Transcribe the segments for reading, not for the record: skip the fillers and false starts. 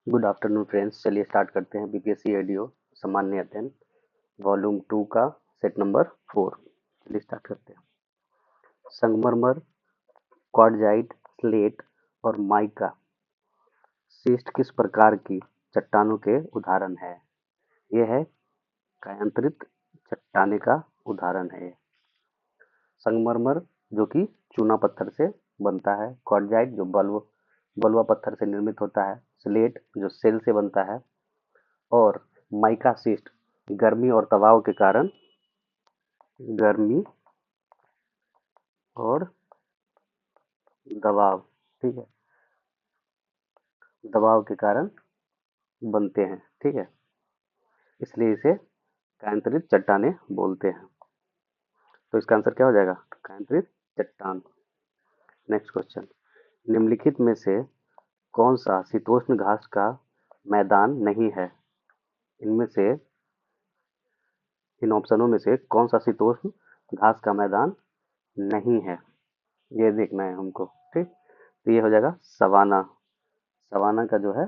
Good afternoon friends. चलिए start करते हैं बीपीएससी एडीओ सामान्य अध्ययन वॉल्यूम 2 का सेट नंबर 4। चलिए स्टार्ट करते हैं। संगमरमर, क्वार्टजाइट, स्लेट और माइका शिस्ट किस प्रकार की चट्टानों के उदाहरण है? यह है कायांतरित चट्टाने का उदाहरण है। संगमरमर जो कि चूना पत्थर से बनता है, क्वार्टजाइट जो बलुआ पत्थर से निर्मित होता है, स्लेट जो सेल से बनता है और माइका शिस्ट गर्मी और दबाव के कारण गर्मी और दबाव, ठीक है, दबाव के कारण बनते हैं, ठीक है, इसलिए इसे कायांतरित चट्टाने बोलते हैं। तो इसका आंसर क्या हो जाएगा? कायांतरित चट्टान। नेक्स्ट क्वेश्चन, निम्नलिखित में से कौन सा शीतोष्ण घास का मैदान नहीं है? इनमें से इन ऑप्शनों में से कौन सा शीतोष्ण घास का मैदान नहीं है, ये देखना है हमको, ठीक। तो ये हो जाएगा सवाना। सवाना का जो है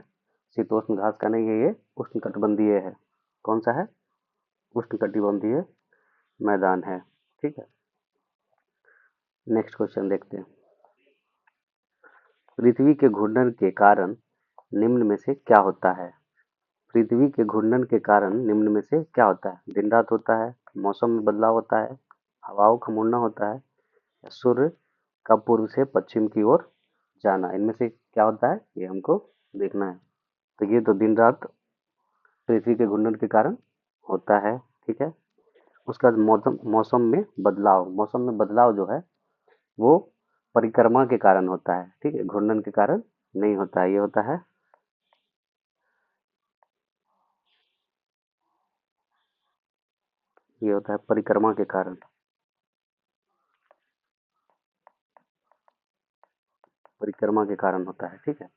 शीतोष्ण घास का नहीं है, ये उष्णकटिबंधीय है। कौन सा है? उष्णकटिबंधीय मैदान है, ठीक है। नेक्स्ट क्वेश्चन देखते हैं। पृथ्वी के घूर्णन के कारण निम्न में से क्या होता है? पृथ्वी के घूर्णन के कारण निम्न में से क्या होता है? दिन रात होता है, मौसम में बदलाव होता है, हवाओं का मुड़ना होता है या सूर्य का पूर्व से पश्चिम की ओर जाना? इनमें से क्या होता है, ये हमको देखना है। तो ये तो दिन रात पृथ्वी के घूर्णन के कारण होता है, ठीक है। उसका मौसम में बदलाव जो है वो परिक्रमा के कारण होता है, ठीक है, घूर्णन के कारण नहीं होता है। ये होता है परिक्रमा के कारण। परिक्रमा के कारण होता है, ठीक है।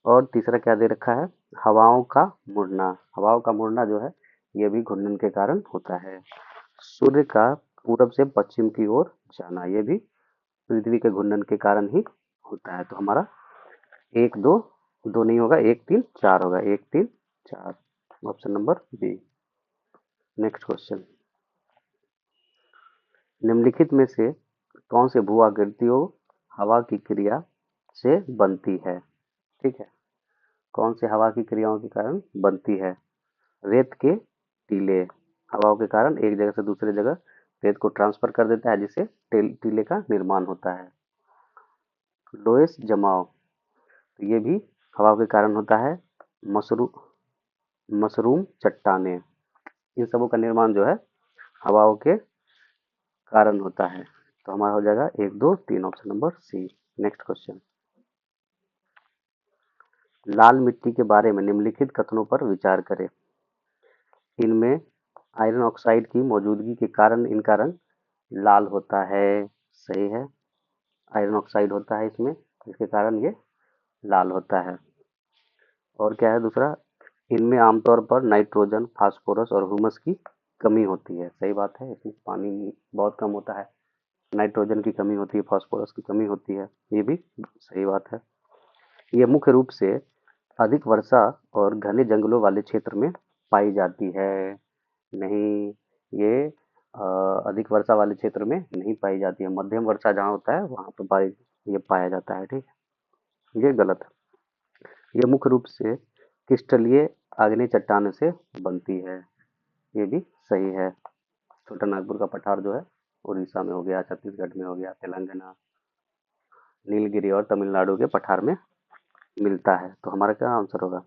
और तीसरा क्या दे रखा है? हवाओं का मुड़ना। हवाओं का मुड़ना जो है ये भी घूर्णन के कारण होता है। सूर्य का पूरब से पश्चिम की ओर जाना, ये भी पृथ्वी के घूर्णन के कारण ही होता है। तो हमारा एक दो, दो नहीं होगा, एक तीन चार होगा, एक तीन चार, option number B. Next question, निम्नलिखित में से कौन से भू आकृतियों हवा की क्रिया से बनती है? ठीक है, कौन से हवा की क्रियाओं के कारण बनती है? रेत के टीले हवाओं के कारण एक जगह से दूसरे जगह रेत को ट्रांसफर कर देता है, जिससे टीले का निर्माण होता है। लोएस जमाव, तो ये भी हवा के कारण होता है। मशरू मशरूम चट्टाने, इन सबों का निर्माण जो है हवाओं के कारण होता है। तो हमारा हो जाएगा एक दो तीन, option number C. Next question, लाल मिट्टी के बारे में निम्नलिखित कथनों पर विचार करें। इनमें आयरन ऑक्साइड की मौजूदगी के कारण इनका रंग लाल होता है, सही है। आयरन ऑक्साइड होता है इसमें, जिसके कारण ये लाल होता है। और क्या है दूसरा? इनमें आमतौर पर नाइट्रोजन, फास्फोरस और ह्यूमस की कमी होती है, सही बात है। इसमें पानी बहुत कम होता है, नाइट्रोजन की कमी होती है, फास्फोरस की कमी होती है, ये भी सही बात है। ये मुख्य रूप से अधिक वर्षा और घने जंगलों वाले क्षेत्र में पाई जाती है। नहीं, ये अधिक वर्षा वाले क्षेत्र में नहीं पाई जाती है। मध्यम वर्षा जहाँ होता है वहाँ पर ये पाया जाता है, ठीक है, ये गलत है। ये मुख्य रूप से क्रिस्टलीय आग्नेय चट्टान से बनती है, ये भी सही है। छोटा नागपुर का पठार जो है उड़ीसा में हो गया, छत्तीसगढ़ में हो गया, तेलंगाना, नीलगिरी और तमिलनाडु के पठार में मिलता है। तो हमारा क्या आंसर होगा?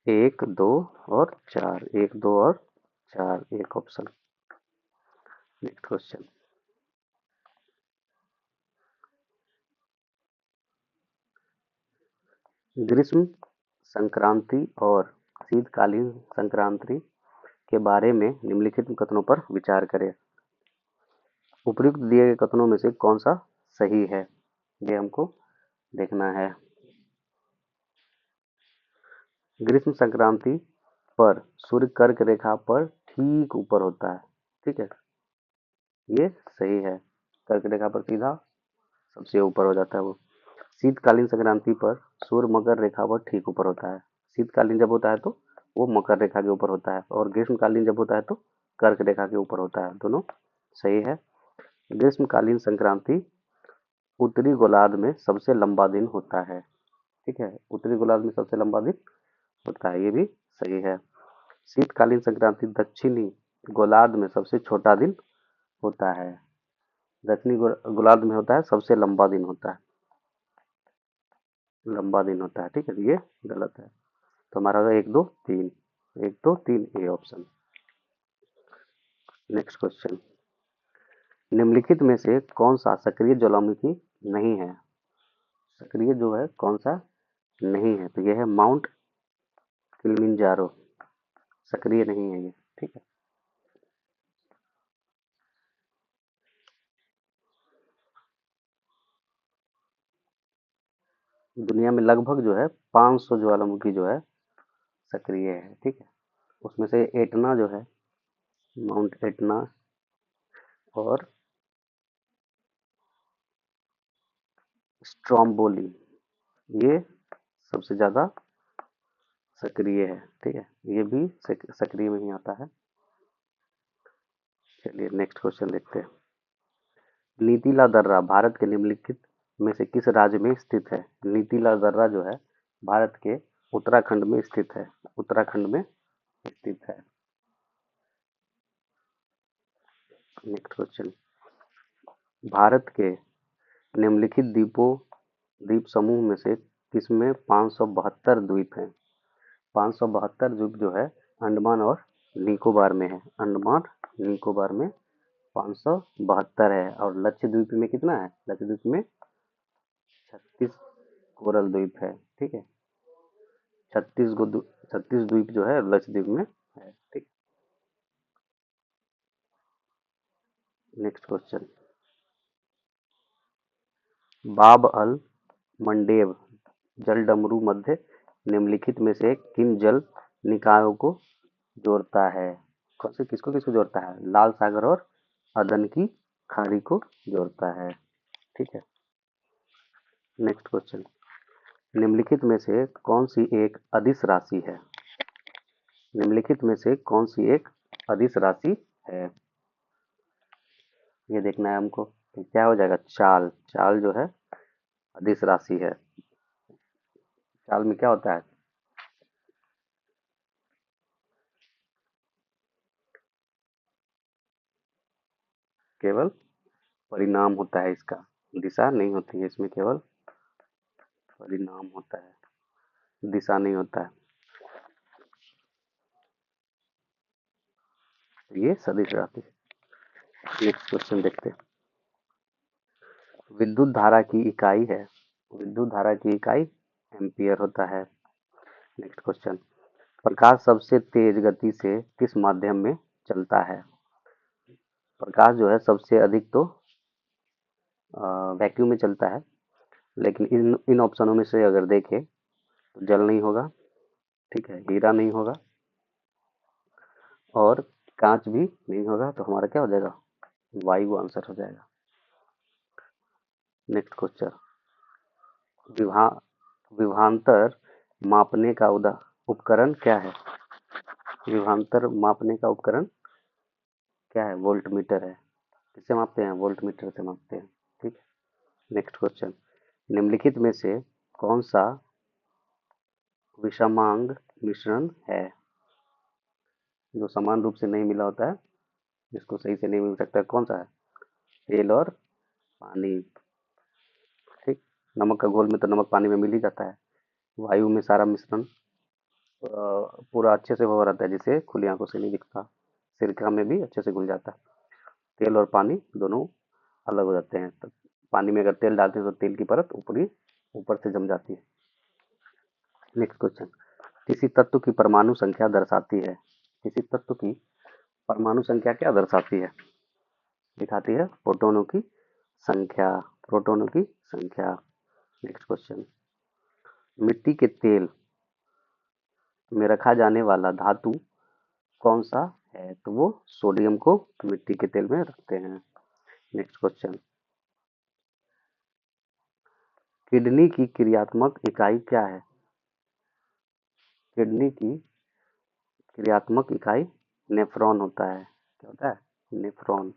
एक दो और चार, एक दो और चार, एक ऑप्शन। नेक्स्ट क्वेश्चन, ग्रीष्म संक्रांति और शीतकालीन संक्रांति के बारे में निम्नलिखित कथनों पर विचार करें। उपयुक्त दिए गए कथनों में से कौन सा सही है, ये हमको देखना है। ग्रीष्म संक्रांति पर सूर्य कर्क रेखा पर ठीक ऊपर होता है, ठीक है, ये सही है। कर्क रेखा पर सीधा सबसे ऊपर हो जाता है वो। शीतकालीन संक्रांति पर सूर्य मकर रेखा पर ठीक ऊपर होता है। शीतकालीन जब होता है तो वो मकर रेखा के ऊपर होता है, और ग्रीष्मकालीन जब होता है तो कर्क रेखा के ऊपर होता है। दोनों सही है। ग्रीष्मकालीन संक्रांति उत्तरी गोलार्ध में सबसे लंबा दिन होता है। ठीक है, उत्तरी गोलार्ध में सबसे लंबा दिन होता है, ये भी सही है। शीतकालीन संक्रांति दक्षिणी गोलार्ध में सबसे छोटा दिन होता है। दक्षिणी गोलार्ध में होता है सबसे लंबा दिन होता है, लंबा दिन होता है। ठीक है, ये गलत है। तो हमारा होगा 1 2 3, 1 2 3 ए ऑप्शन। नेक्स्ट क्वेश्चन, निम्नलिखित में से कौन सा सक्रिय ज्वालामुखी नहीं है? सक्रिय जो है कौन सा नहीं है? तो ये है माउंट किलिमंजारो, सक्रिय नहीं है ये। ठीक है, दुनिया में लगभग जो है 500 ज्वालामुखी जो है सक्रिय है। ठीक है, उसमें से एटना जो है, माउंट एटना और स्ट्रोम्बोली, ये सबसे ज्यादा सक्रिय है। ठीक है, ये भी सक्रिय में ही आता है। चलिए नेक्स्ट क्वेश्चन देखते हैं। नीतीला दर्रा भारत के निम्नलिखित में से किस राज्य में स्थित है? नीतीला दर्रा जो है भारत के उत्तराखंड में स्थित है, उत्तराखंड में स्थित है। नेक्स्ट क्वेश्चन, भारत के निम्नलिखित द्वीप समूह में से किसमें 572 द्वीप हैं? 572 द्वीप जो है अंडमान और निकोबार में है। अंडमान निकोबार में 572 है। और लक्षद्वीप में कितना है? लक्षद्वीप में 36 कोरल द्वीप है। ठीक है, 36 द्वीप जो है लक्षद्वीप में है। ठीक, नेक्स्ट क्वेश्चन, बाब अल मंडेव जलडमरू मध्य निम्नलिखित में से किन जल निकायों को जोड़ता है? कौन से किसको किसको जोड़ता है? लाल सागर और अदन की खाड़ी को जोड़ता है। ठीक है, नेक्स्ट क्वेश्चन, निम्नलिखित में से कौन सी एक अदिश राशि है? निम्नलिखित में से कौन सी एक अदिश राशि है? ये देखना है हमको। तो क्या हो जाएगा? चाल, चाल जो है अदिश राशि है। चाल में क्या होता है? केवल परिणाम होता है इसका, दिशा नहीं होती है इसमें, केवल परिणाम होता है, दिशा नहीं होता है। ये सदिश राशि। नेक्स्ट क्वेश्चन देखते हैं। विद्युत धारा की इकाई है, विद्युत धारा की इकाई एम्पियर होता है। नेक्स्ट क्वेश्चन, प्रकाश सबसे तेज गति से किस माध्यम में चलता है? प्रकाश जो है सबसे अधिक तो वैक्यूम में चलता है, लेकिन इन इन ऑप्शनों में से अगर देखें तो जल नहीं होगा, ठीक है, हीरा नहीं होगा, और कांच भी नहीं होगा। तो हमारा क्या हो जाएगा? वायु आंसर हो जाएगा। नेक्स्ट क्वेश्चन, विभा विभवांतर मापने का उपकरण क्या है? विभवांतर मापने का उपकरण क्या है? वोल्ट मीटर है। किससे मापते हैं? वोल्ट मीटर से मापते हैं। ठीक है, नेक्स्ट क्वेश्चन, निम्नलिखित में से कौन सा विषमांग मिश्रण है? जो समान रूप से नहीं मिला होता है, जिसको सही से नहीं मिल सकता, कौन सा है? तेल और पानी। ठीक, नमक का घोल में तो नमक पानी में मिल ही जाता है। वायु में सारा मिश्रण पूरा अच्छे से हो रहता है, जिसे खुली आंखों से नहीं दिखता। सिरका में भी अच्छे से घुल जाता है। तेल और पानी दोनों अलग हो जाते हैं। तो पानी में अगर तेल डालते हैं तो तेल की परत ऊपर से जम जाती है। नेक्स्ट क्वेश्चन, किसी तत्व की परमाणु संख्या दर्शाती है? किसी तत्व की परमाणु संख्या क्या दर्शाती है? दिखाती है प्रोटॉनों की संख्या, प्रोटॉनों की संख्या। नेक्स्ट क्वेश्चन, मिट्टी के तेल में रखा जाने वाला धातु कौन सा है? तो वो सोडियम को मिट्टी के तेल में रखते हैं। नेक्स्ट क्वेश्चन, किडनी की क्रियात्मक इकाई क्या है? किडनी की क्रियात्मक इकाई नेफ्रॉन होता है। क्या होता है? नेफ्रॉन।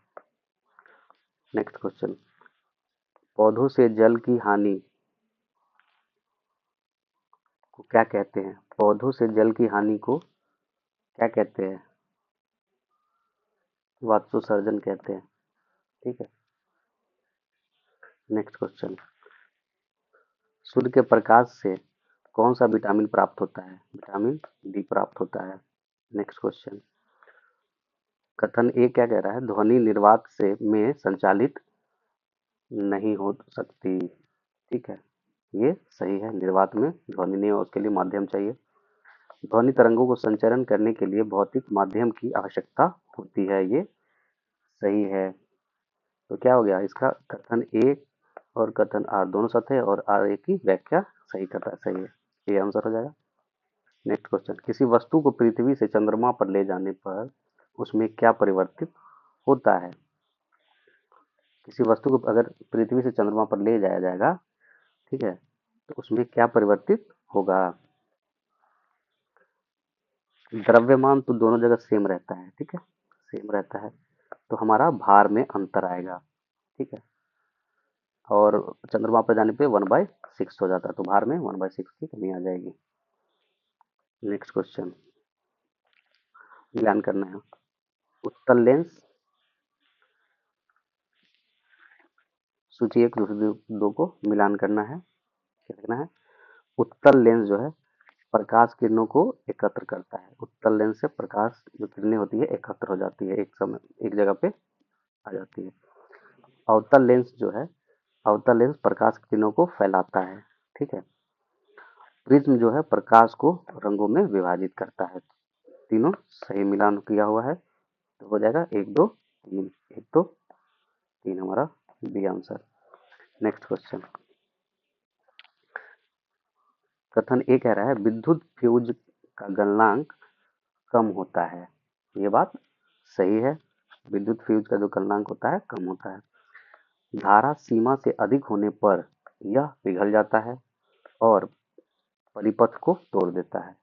नेक्स्ट क्वेश्चन, पौधों से जल की हानि को क्या कहते हैं? पौधों से जल की हानि को क्या कहते हैं? वाष्पोत्सर्जन कहते हैं। ठीक है। नेक्स्ट क्वेश्चन, सूर्य के प्रकाश से कौन सा विटामिन प्राप्त होता है? विटामिन डी प्राप्त होता है। नेक्स्ट क्वेश्चन, कथन ए क्या कह रहा है? ध्वनि निर्वात से में संचालित नहीं हो सकती। ठीक है, ये सही है। निर्वात में ध्वनि नहीं हो, उसके लिए माध्यम चाहिए। ध्वनि तरंगों को संचरण करने के लिए भौतिक माध्यम की आवश्यकता होती है, ये सही है। तो क्या हो गया इसका? कथन ए और कथन आर दोनों सत्य है और आर ए की व्याख्या सही कर रहा है, सही है, ये आंसर हो जाएगा। नेक्स्ट क्वेश्चन, किसी वस्तु को पृथ्वी से चंद्रमा पर ले जाने पर उसमें क्या परिवर्तित होता है? किसी वस्तु को अगर पृथ्वी से चंद्रमा पर ले जाया जाएगा, ठीक है, तो उसमें क्या परिवर्तित होगा? द्रव्यमान तो दोनों जगह सेम रहता है, ठीक है, सेम रहता है, तो हमारा भार में अंतर आएगा। ठीक है, और चंद्रमा पर जाने पे 1/6 हो जाता है, तो भार में 1/6 की कमी आ जाएगी। नेक्स्ट क्वेश्चन, मिलान करना है। उत्तल लेंस, सूची एक दूसरे दो को मिलान करना है। क्या लिखना है? उत्तल लेंस जो है प्रकाश किरणों को एकत्र करता है। उत्तल लेंस से प्रकाश जो किरणें होती है एकत्र हो जाती है, एक समय एक जगह पे आ जाती है। अवतल लेंस जो है, अवतल लेंस प्रकाश किरणों को फैलाता है। ठीक है। प्रिज्म जो है प्रकाश को रंगों में विभाजित करता है। तीनों सही मिलान किया हुआ है, तो हो जाएगा 1 2 3, 1 2 3 हमारा बी आंसर। नेक्स्ट क्वेश्चन, कथन ए कह रहा है विद्युत फ्यूज का गलनांक कम होता है। ये बात सही है, विद्युत फ्यूज का जो गलनांक होता है कम होता है। धारा सीमा से अधिक होने पर यह पिघल जाता है और परिपथ को तोड़ देता है।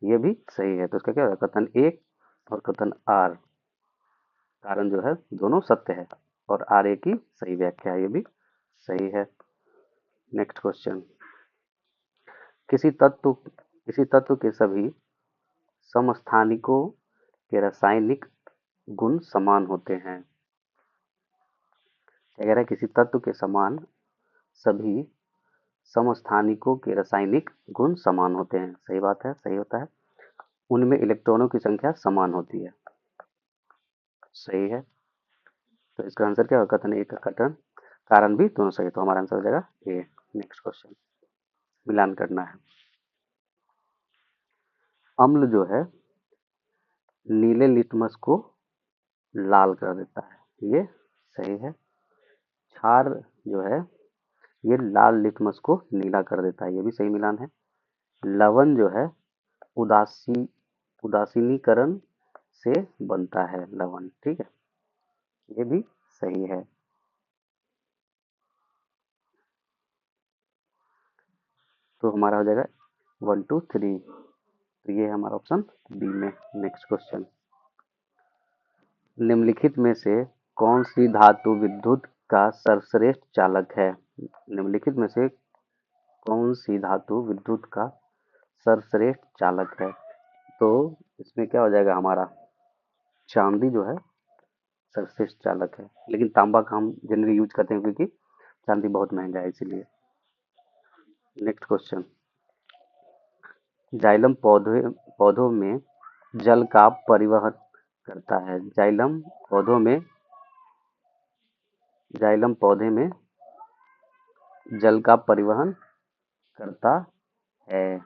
ये भी सही है, तो इसका क्या होगा? कथन ए और कथन आर, कारण जो है दोनों सत्य है और आर ए की सही व्याख्या है, ये भी सही है। नेक्स्ट क्वेश्चन, किसी तत्व के सभी समस्थानिकों के रासायनिक गुण समान होते हैं। क्या कह रहा है? किसी तत्व के समान सभी समस्थानिकों के रासायनिक गुण समान होते हैं। सही बात है, सही होता है। उनमें इलेक्ट्रॉनों की संख्या समान होती है। सही है, तो इसका आंसर क्या होगा? कथन ए का कथन कारण भी दोनों सही है, तो हमारा आंसर हो जाएगा ए। नेक्स्ट क्वेश्चन, मिलान करना है। अम्ल जो है नीले लिटमस को लाल कर देता है, ये सही है। क्षार जो है ये लाल लिटमस को नीला कर देता है, ये भी सही मिलान है। लवण जो है उदासी उदासीनीकरण से बनता है लवण, ठीक है, ये भी सही है। तो हमारा हो जाएगा 1 2 3, तो ये है हमारा ऑप्शन बी में। नेक्स्ट क्वेश्चन, निम्नलिखित में से कौन सी धातु विद्युत का सर्वश्रेष्ठ चालक है? निम्नलिखित में से कौन सी धातु विद्युत का सर्वश्रेष्ठ चालक है? तो इसमें क्या हो जाएगा हमारा? चांदी जो है सर्वश्रेष्ठ चालक है, लेकिन तांबा का हम जनरली यूज करते हैं क्योंकि चांदी बहुत महंगा है इसीलिए। नेक्स्ट क्वेश्चन, जाइलम पौधों में जल का परिवहन करता है। जाइलम पौधे में जल का परिवहन करता है,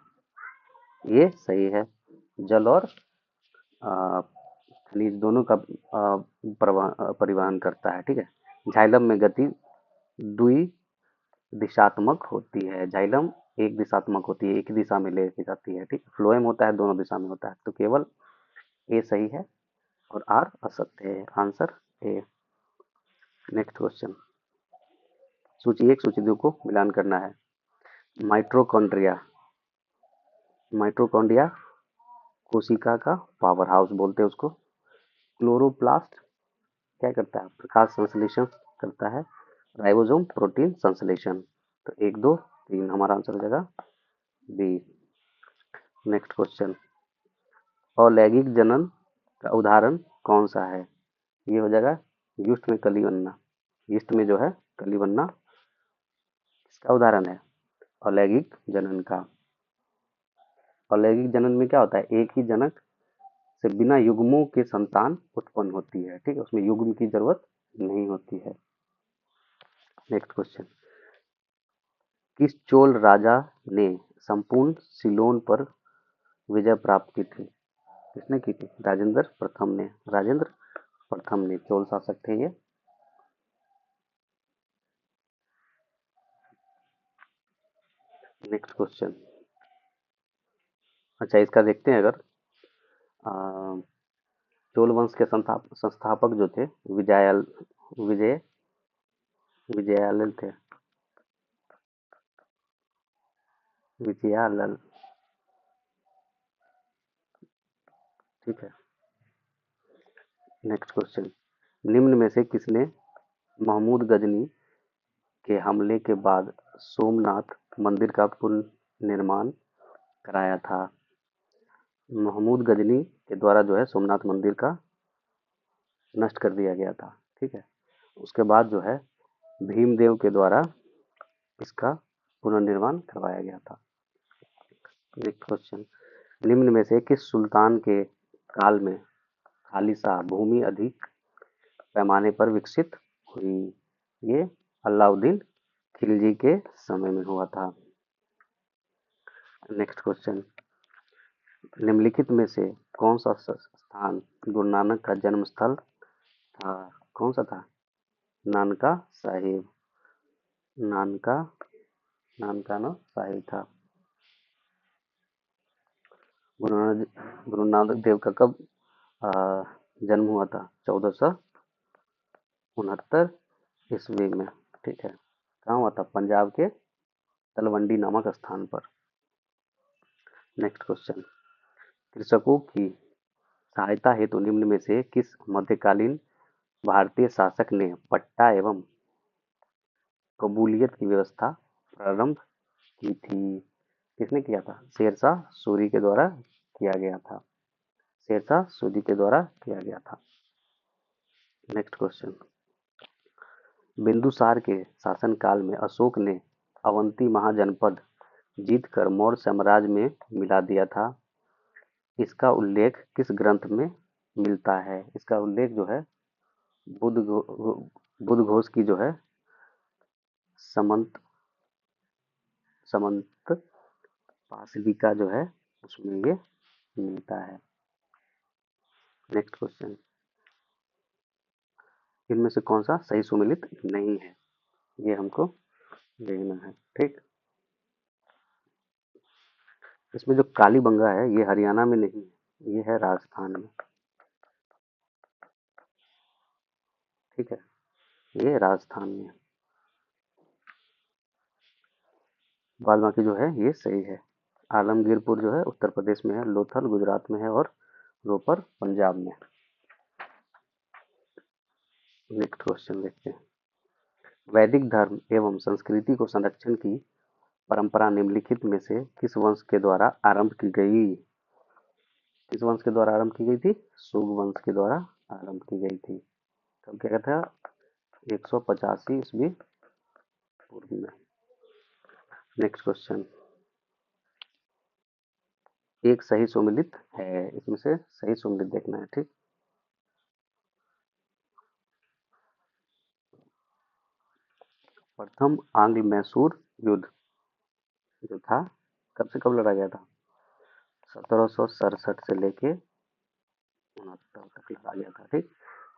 ये सही है। जल और खनिज दोनों का परिवहन करता है, ठीक है। जाइलम में गति द्वि दिशात्मक होती है। जाइलम एक दिशात्मक होती है, एक ही दिशा में ले जाती है, ठीक। फ्लोएम होता है, दोनों दिशा में होता है, तो केवल ए सही है और आर असत्य है, आंसर ए। नेक्स्ट क्वेश्चन, सूची एक सूची दो को मिलान करना है। माइटोकॉन्ड्रिया, माइटोकॉन्ड्रिया कोशिका का पावर हाउस बोलते हैं उसको। क्लोरोप्लास्ट क्या करता है, प्रकाश संश्लेषण करता है। राइबोसोम प्रोटीन संश्लेषण। तो 1 2 3 हमारा आंसर हो जाएगा बी। नेक्स्ट क्वेश्चन, अलैंगिक जनन का उदाहरण कौन सा है? ये हो जाएगा यीस्ट में कली बनना। यीस्ट में जो है कली बनना किसका उदाहरण है? अलैंगिक जनन का। अलैंगिक जनन में क्या होता है, एक ही जनक से बिना युग्मों के संतान उत्पन्न होती है, ठीक है, उसमें युग्म की जरूरत नहीं होती है। नेक्स्ट क्वेश्चन, किस चोल राजा ने संपूर्ण सिलोन पर विजय प्राप्त की थी? किसने की थी? राजेंद्र प्रथम ने। राजेंद्र प्रथम ने, चोल शासक थे ये। नेक्स्ट क्वेश्चन, अच्छा इसका देखते हैं। अगर चोल वंश के संस्थापक जो थे विजय विजयालय थे। विजयालय, ठीक है। नेक्स्ट क्वेश्चन, निम्न में से किसने महमूद गजनी के हमले के बाद सोमनाथ मंदिर का पुनर्निर्माण कराया था? महमूद गजनी के द्वारा जो है सोमनाथ मंदिर का नष्ट कर दिया गया था, ठीक है। उसके बाद जो है भीमदेव के द्वारा इसका पुनर्निर्माण करवाया गया था। नेक्स्ट क्वेश्चन, निम्न में से किस सुल्तान के काल में खालिसा भूमि अधिक पैमाने पर विकसित हुई? ये अलाउद्दीन खिलजी के समय में हुआ था। नेक्स्ट क्वेश्चन, निम्नलिखित में से कौन सा स्थान गुरु नानक का जन्म स्थल था? कौन सा था? नानका साहिब। नानका नानकाना साहिब था। गुरु नानक देव का कब जन्म हुआ था? 1469 ईस्वी में, ठीक है। कहाँ हुआ था? पंजाब के तलवंडी नामक स्थान पर। नेक्स्ट क्वेश्चन, कृषकों की सहायता हेतु निम्न में से किस मध्यकालीन भारतीय शासक ने पट्टा एवं कबूलियत की व्यवस्था प्रारंभ की थी? किसने किया था? शेरशाह सूरी के द्वारा किया गया था। शेरशाह सूरी के द्वारा किया गया था। नेक्स्ट क्वेश्चन, बिंदुसार के शासनकाल में अशोक ने अवंती महाजनपद जीतकर मौर्य साम्राज्य में मिला दिया था। इसका उल्लेख किस ग्रंथ में मिलता है? इसका उल्लेख जो है बुद्ध घोष की जो है समंत समंत पाशविका जो है उसमें ये मिलता है। नेक्स्ट क्वेश्चन, इनमें से कौन सा सही सुमेलित नहीं है? ये हमको देखना है, ठीक। इसमें जो कालीबंगा है ये हरियाणा में नहीं है, ये है राजस्थान में, ठीक है। ये राजस्थान में। बाद बाकी जो है ये सही है। आलमगीरपुर जो है उत्तर प्रदेश में है, लोथल गुजरात में है और रोपर पंजाब में। नेक्स्ट क्वेश्चन देखते हैं, वैदिक धर्म एवं संस्कृति को संरक्षण की परंपरा निम्नलिखित में से किस वंश के द्वारा आरंभ की गई? किस वंश के द्वारा आरंभ की गई थी? शुंग वंश के द्वारा आरंभ की गई थी। कब क्या था? 185 ईस्वी पूर्व में। नेक्स्ट क्वेश्चन, एक सही सुमेलित है, इसमें से सही सुमेलित देखना है, ठीक। प्रथम आंग्ल मैसूर युद्ध जो था कब से कब लड़ा गया था? 1767 से लेके 69 तक लड़ा गया था, ठीक।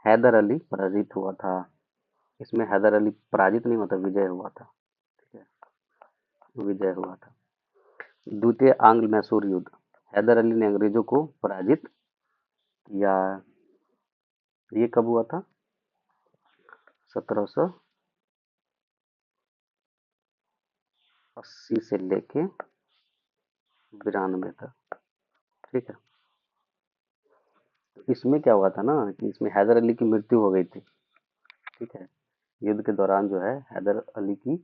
हैदर अली पराजित हुआ था। इसमें हैदर अली पराजित नहीं हुआ था, विजय हुआ था, ठीक है, विजय हुआ था। द्वितीय आंग्ल मैसूर युद्ध, हैदर अली ने अंग्रेजों को पराजित किया। ये कब हुआ था? 1768 80 से लेके 92 तक। ठीक है, तो इसमें क्या हुआ था ना कि इसमें हैदर अली की मृत्यु हो गई थी। ठीक है, युद्ध के दौरान जो है हैदर अली की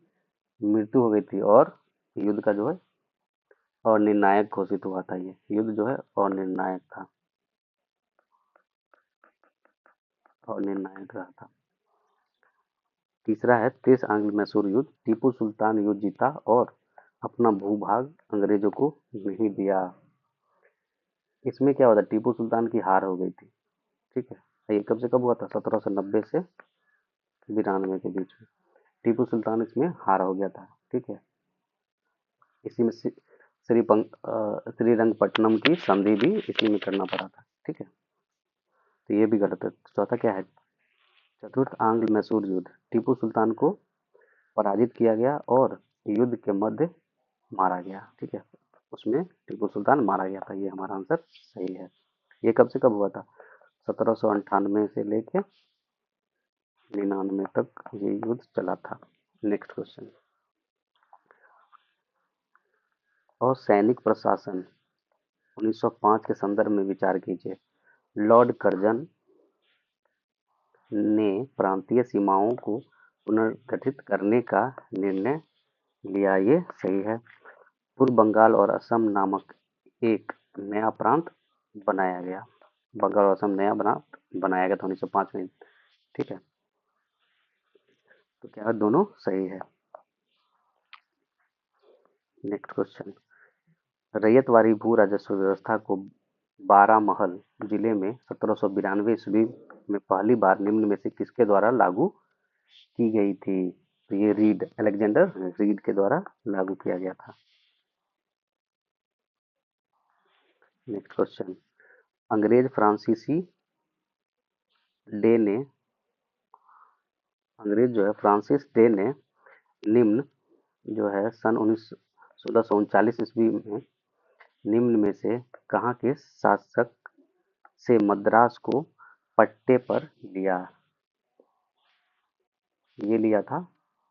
मृत्यु हो गई थी, और युद्ध का जो है और निर्णायक घोषित हुआ था। ये युद्ध जो है और निर्णायक था, और निर्णायक रहा था। तीसरा है 23 आंग्ल मैसूर युद्ध। टीपू सुल्तान युद्ध जीता और अपना भूभाग अंग्रेजों को नहीं दिया। इसमें क्या हुआ था, टीपू सुल्तान की हार हो गई थी। ठीक है, ये कब से कब हुआ था, 1790 से 92 के बीच में टीपू सुल्तान इसमें हार हो गया था। ठीक है, इसी में श्रीरंगपट्टनम की संधि भी इसी में करना पड़ा था। ठीक है, तो ये भी गलत है। चौथा क्या है, चतुर्थ आंग्ल मैसूर युद्ध। टीपू सुल्तान को पराजित किया गया और युद्ध के मध्य मारा गया। ठीक है, उसमें टीपू सुल्तान मारा गया था। ये हमारा आंसर सही है। ये कब से कब हुआ था, 1798 से लेके 99 तक ये युद्ध चला था। नेक्स्ट क्वेश्चन, और सैनिक प्रशासन 1905 के संदर्भ में विचार कीजिए। लॉर्ड कर्जन ने प्रांतीय सीमाओं को पुनर्गठित करने का निर्णय लिया। ये सही है। पूर्व बंगाल और असम नामक एक नया प्रांत बनाया गया। बंगाल और असम नया बनाया गया था 1905 में। ठीक है, तो क्या है, दोनों सही है। नेक्स्ट क्वेश्चन, रैयतवाड़ी भू राजस्व व्यवस्था को बारामहल जिले में 1792 ईस्वी में पहली बार निम्न में से किसके द्वारा लागू की गई थी। तो ये अलेक्जेंडर रीड के द्वारा लागू किया गया था। नेक्स्ट क्वेश्चन, अंग्रेज फ्रांसीसी डे ने अंग्रेज जो है फ्रांसिस डे ने निम्न जो है सन 1639 ईस्वी में निम्न में से कहाँ के शासक से मद्रास को पट्टे पर लिया। ये लिया था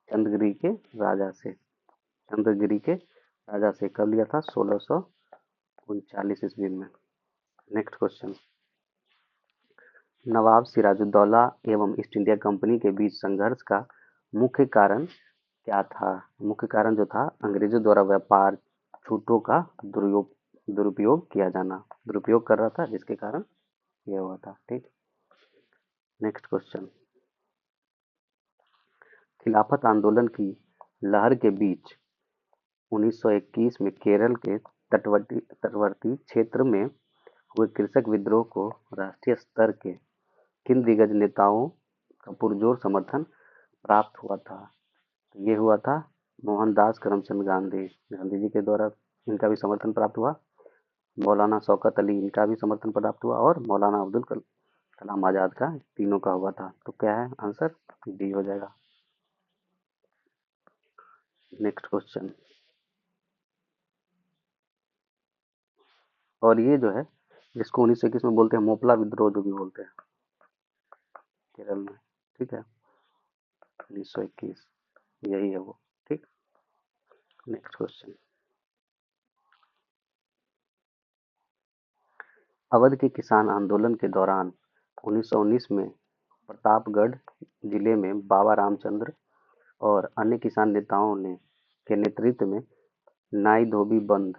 चंद्रगिरी के राजा से। चंद्रगिरी के राजा से कब लिया था, 1639 ईस्वी में। नेक्स्ट क्वेश्चन, नवाब सिराजुद्दौला एवं ईस्ट इंडिया कंपनी के बीच संघर्ष का मुख्य कारण क्या था। मुख्य कारण जो था अंग्रेजों द्वारा व्यापार छूटों का दुरुपयोग किया जाना, दुरुपयोग कर रहा था, जिसके कारण यह हुआ था। ठीक, नेक्स्ट क्वेश्चन, खिलाफत आंदोलन की लहर के बीच 1921 में केरल के तटवर्ती क्षेत्र में हुए कृषक विद्रोह को राष्ट्रीय स्तर के किन दिग्गज नेताओं का पुरजोर समर्थन प्राप्त हुआ था। तो ये हुआ था मोहनदास करमचंद गांधी, गांधी जी के द्वारा इनका भी समर्थन प्राप्त हुआ। मौलाना शौकत अली, इनका भी समर्थन प्राप्त हुआ, और मौलाना अब्दुल कलाम आजाद का, तीनों का हुआ था। तो क्या है आंसर, डी हो जाएगा। नेक्स्ट क्वेश्चन, और ये जो है जिसको 1921 में बोलते हैं मोपला विद्रोह जो भी बोलते हैं केरल में। ठीक है, 1921 यही है वो। ठीक, नेक्स्ट क्वेश्चन, अवध के किसान आंदोलन के दौरान 1919 में प्रतापगढ़ जिले में बाबा रामचंद्र और अन्य किसान नेताओं ने के नेतृत्व में नाई धोबी बंद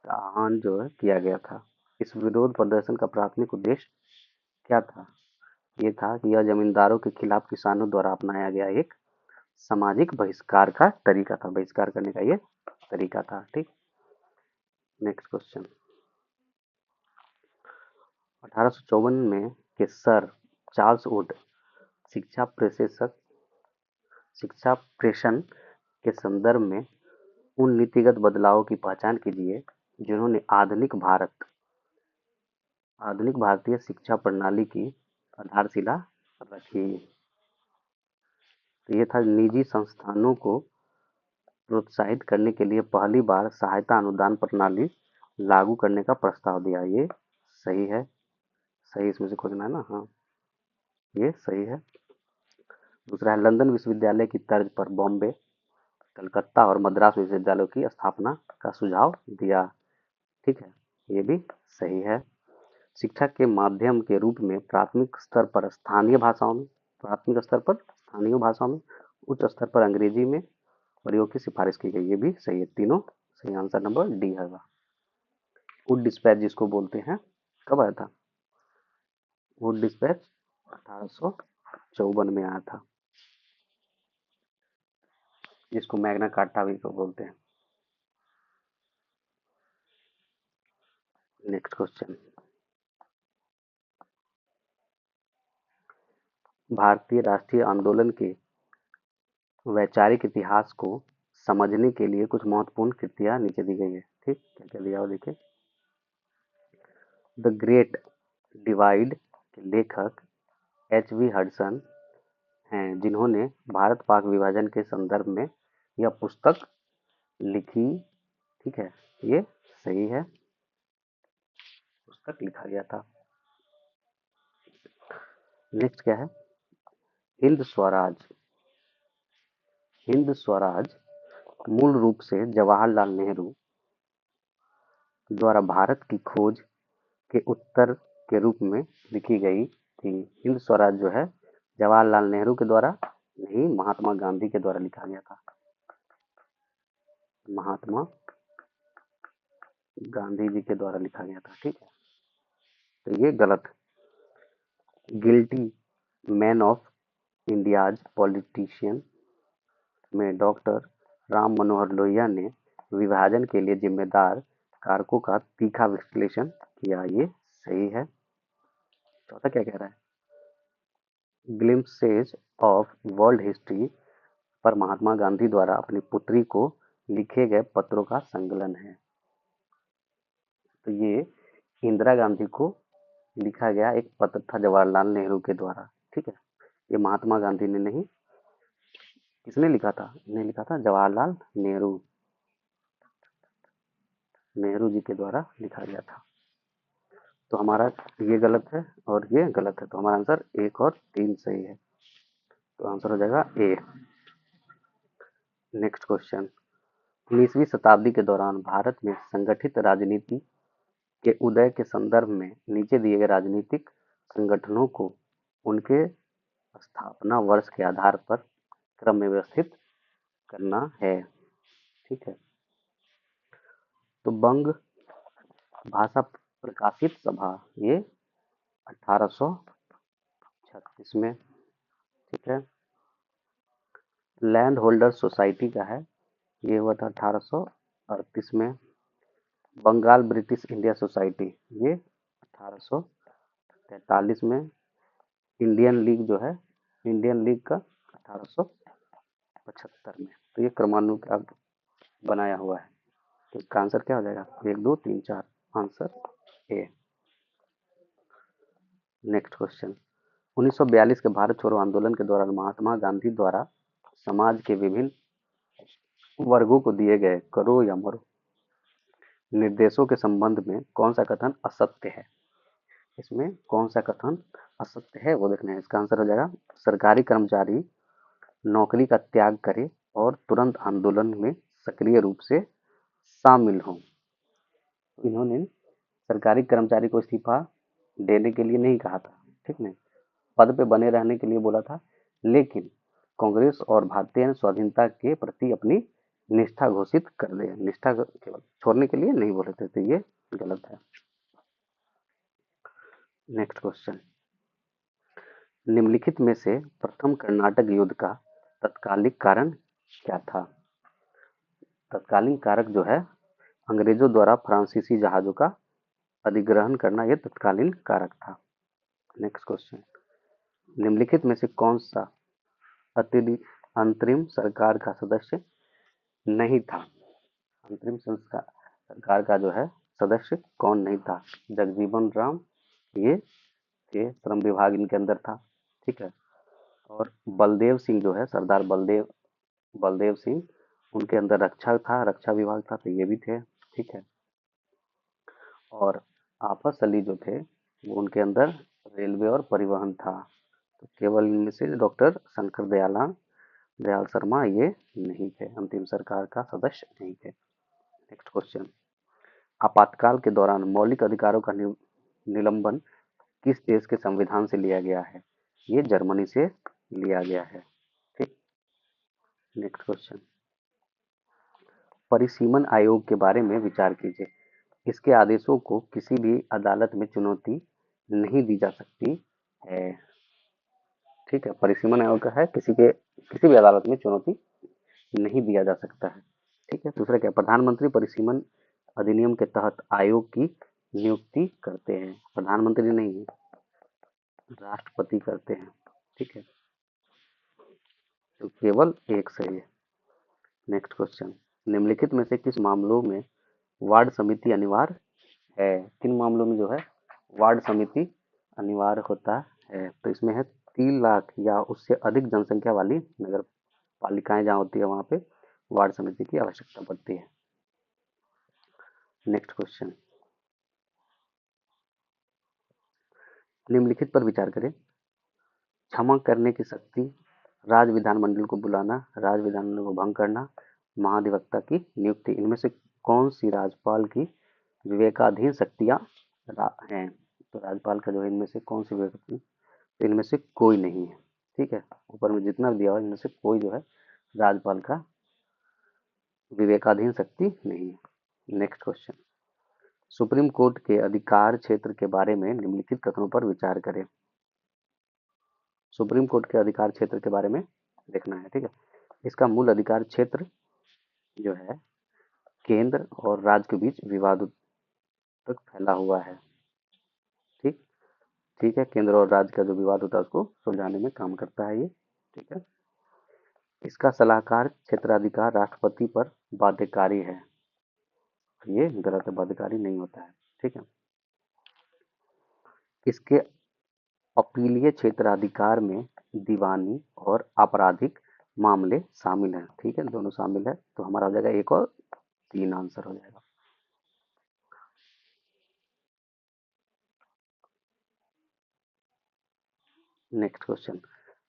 का आह्वान जो है किया गया था। इस विरोध प्रदर्शन का प्राथमिक उद्देश्य क्या था। ये था कि यह जमींदारों के खिलाफ किसानों द्वारा अपनाया गया एक सामाजिक बहिष्कार का तरीका था। बहिष्कार करने का ये तरीका था। ठीक, नेक्स्ट क्वेश्चन, 1854 में के सर चार्ल्स वुड शिक्षा प्रेषक शिक्षा प्रेषण के संदर्भ में उन नीतिगत बदलावों की पहचान कीजिए जिन्होंने आधुनिक भारतीय शिक्षा प्रणाली की आधारशिला रखी। तो ये था निजी संस्थानों को प्रोत्साहित करने के लिए पहली बार सहायता अनुदान प्रणाली लागू करने का प्रस्ताव दिया। ये सही है। सही इसमें से खोजना है ना, हाँ ये सही है। दूसरा है लंदन विश्वविद्यालय की तर्ज पर बॉम्बे कलकत्ता और मद्रास विश्वविद्यालयों की स्थापना का सुझाव दिया। ठीक है, ये भी सही है। शिक्षा के माध्यम के रूप में प्राथमिक स्तर पर स्थानीय भाषाओं में, प्राथमिक स्तर पर स्थानीय भाषाओं में, उच्च स्तर पर अंग्रेजी में प्रयोग की सिफारिश की गई। ये भी सही है, तीनों सही। आंसर नंबर डी है। वुड डिस्पैच जिसको बोलते हैं, कब आया था? वुड डिस्पैच 1854 में आया था, जिसको मैग्ना कार्टा भी को बोलते हैं। नेक्स्ट क्वेश्चन, भारतीय राष्ट्रीय आंदोलन के वैचारिक इतिहास को समझने के लिए कुछ महत्वपूर्ण कृतियां नीचे दी गई है। ठीक, क्या क्या दिया हुआ देखिए। द ग्रेट डिवाइड के लेखक एच.वी. हडसन हैं, जिन्होंने भारत पाक विभाजन के संदर्भ में यह पुस्तक लिखी। ठीक है, ये सही है, पुस्तक लिखा गया था। नेक्स्ट क्या है? हिंद स्वराज। हिंद स्वराज मूल रूप से जवाहरलाल नेहरू द्वारा भारत की खोज के उत्तर के रूप में लिखी गई थी। हिंद स्वराज जो है जवाहरलाल नेहरू के द्वारा नहीं, महात्मा गांधी के द्वारा लिखा गया था। महात्मा गांधी जी के द्वारा लिखा गया था। ठीक है, तो ये गलत। Guilty man of India's politician में डॉक्टर राम मनोहर लोहिया ने विभाजन के लिए जिम्मेदार कारकों का तीखा विश्लेषण किया। ये सही है। चौथा क्या कह रहा है? ग्लिम्पसेस ऑफ वर्ल्ड हिस्ट्री पर महात्मा गांधी द्वारा अपनी पुत्री को लिखे गए पत्रों का संकलन है। तो ये इंदिरा गांधी को लिखा गया एक पत्र था जवाहरलाल नेहरू के द्वारा। ठीक है, ये महात्मा गांधी ने नहीं, किसने लिखा था? इन्हें लिखा था जवाहरलाल नेहरू, नेहरू जी के द्वारा लिखा गया था। तो हमारा ये गलत है और ये गलत है, तो हमारा आंसर 1 और 3 सही है। तो आंसर हो जाएगा ए। नेक्स्ट क्वेश्चन, 19वीं शताब्दी के दौरान भारत में संगठित राजनीति के उदय के संदर्भ में नीचे दिए गए राजनीतिक संगठनों को उनके स्थापना वर्ष के आधार पर क्रम में व्यवस्थित करना है। ठीक है, तो बंग भाषा प्रकाशित सभा ये 1836 में। ठीक है, लैंड होल्डर सोसाइटी का है, ये हुआ था 1838 में। बंगाल ब्रिटिश इंडिया सोसाइटी ये 1843 में। इंडियन लीग जो है, इंडियन लीग का 1875 में। तो ये क्रमानुसार बनाया हुआ है। तो इसका आंसर क्या हो जाएगा? 1 2 3 4, आंसर ए। नेक्स्ट क्वेश्चन, 1942 के भारत छोड़ो आंदोलन के दौरान महात्मा गांधी द्वारा समाज के विभिन्न वर्गों को दिए गए करो या मरो निर्देशों के संबंध में कौन सा कथन असत्य है? इसमें कौन सा कथन असत्य है वो देखना है। इसका आंसर हो जाएगा सरकारी कर्मचारी नौकरी का त्याग करे और तुरंत आंदोलन में सक्रिय रूप से शामिल हों। इन्होंने सरकारी कर्मचारी को इस्तीफा देने के लिए नहीं कहा था, ठीक नहीं, पद पे बने रहने के लिए बोला था, लेकिन कांग्रेस और भारतीय स्वाधीनता के प्रति अपनी निष्ठा घोषित कर दे, निष्ठा केवल छोड़ने के लिए नहीं बोले थे। तो ये गलत है। नेक्स्ट क्वेश्चन, निम्नलिखित में से प्रथम कर्नाटक युद्ध का तत्कालिक कारण क्या था? तत्कालीन कारक जो है अंग्रेजों द्वारा फ्रांसीसी जहाजों का अधिग्रहण करना, यह तत्कालीन कारक था। नेक्स्ट क्वेश्चन, निम्नलिखित में से कौन सा अंतरिम सरकार का सदस्य नहीं था? अंतरिम सरकार का जो है सदस्य कौन नहीं था? जगजीवन राम, ये श्रम विभाग इनके अंदर था। ठीक है, और बलदेव सिंह जो है, सरदार बलदेव सिंह, उनके अंदर रक्षा था, रक्षा विभाग था, तो ये भी थे। ठीक है, और आफत अली जो थे वो उनके अंदर रेलवे और परिवहन था। तो केवल इनमें से डॉक्टर शंकर दयाला दयाल शर्मा ये नहीं थे, अंतिम सरकार का सदस्य नहीं थे। नेक्स्ट क्वेश्चन, आपातकाल के दौरान मौलिक अधिकारों का निलंबन किस देश के संविधान से लिया गया है? ये जर्मनी से लिया गया है। ठीक। नेक्स्ट क्वेश्चन, परिसीमन आयोग के बारे में विचार कीजिए। इसके आदेशों को किसी भी अदालत में चुनौती नहीं दी जा सकती है। ठीक है, परिसीमन आयोग का है, किसी भी अदालत में चुनौती नहीं दिया जा सकता है। ठीक है, दूसरा क्या, प्रधानमंत्री परिसीमन अधिनियम के तहत आयोग की नियुक्ति करते हैं। प्रधानमंत्री नहीं, राष्ट्रपति करते हैं। ठीक है, तो केवल एक सही है। नेक्स्ट क्वेश्चन, निम्नलिखित में से किस मामलों में वार्ड समिति अनिवार्य है? किन मामलों में जो है वार्ड समिति अनिवार्य होता है? तो इसमें है 3 लाख या उससे अधिक जनसंख्या वाली नगर पालिकाएं जहाँ होती है वहां पे वार्ड समिति की आवश्यकता पड़ती है। नेक्स्ट क्वेश्चन, निम्नलिखित पर विचार करें। क्षमा करने की शक्ति, राज्य विधानमंडल को बुलाना, राज्य विधानमंडल को भंग करना, महाधिवक्ता की नियुक्ति, इनमें से कौन सी राज्यपाल की विवेकाधीन शक्तियां हैं? तो राज्यपाल का जो है इनमें से कौन सी विवेकाधीन, तो इनमें से कोई नहीं है। ठीक है, ऊपर में जितना दिया हुआ इनमें से कोई जो है राज्यपाल का विवेकाधीन शक्ति नहीं है। नेक्स्ट क्वेश्चन, सुप्रीम कोर्ट के अधिकार क्षेत्र के बारे में निम्नलिखित कथनों पर विचार करें। सुप्रीम कोर्ट के अधिकार क्षेत्र के बारे में देखना है। ठीक है, इसका मूल अधिकार क्षेत्र जो है केंद्र और राज्य के बीच विवाद तक फैला हुआ है। ठीक। ठीक है, केंद्र और राज्य का जो विवाद होता है उसको सुलझाने में काम करता है ये। ठीक है, इसका सलाहकार क्षेत्राधिकार राष्ट्रपति पर बाध्यकारी है। ये गलत है, बाध्यकारी नहीं होता है। ठीक है, इसके अपीलीय क्षेत्राधिकार में दीवानी और आपराधिक मामले शामिल हैं। ठीक है, दोनों शामिल है, तो हमारा हो जाएगा 1 और 3 आंसर हो जाएगा। नेक्स्ट क्वेश्चन,